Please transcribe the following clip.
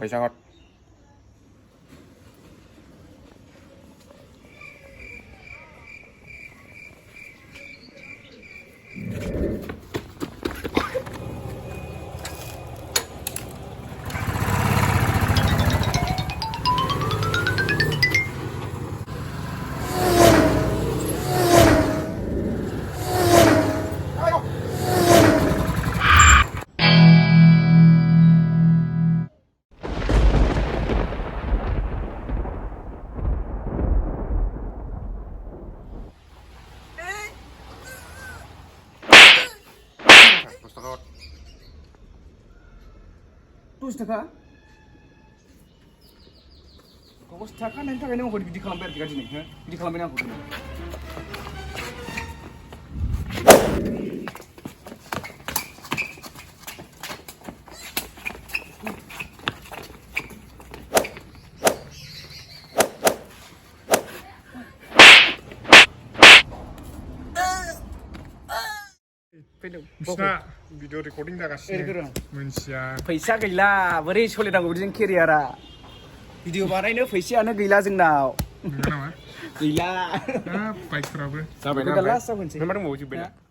फैसा हर Terus taka? Kau taka nanti tak kena aku di kolam berarti kan ini, di kolam ini aku. बिसिना video recording जागासिनो मोनसिया फैसा गैला बोरै सोलिनांगौ बिदिजों केरियारा भिडिअ बानायनो फैसायानो गैला जोंनाव नङा नामा गैला बाइकफोराबो जाबायना लास्ट जाबोनोसै ओमफ्राय मा दंबावो जोब्बायना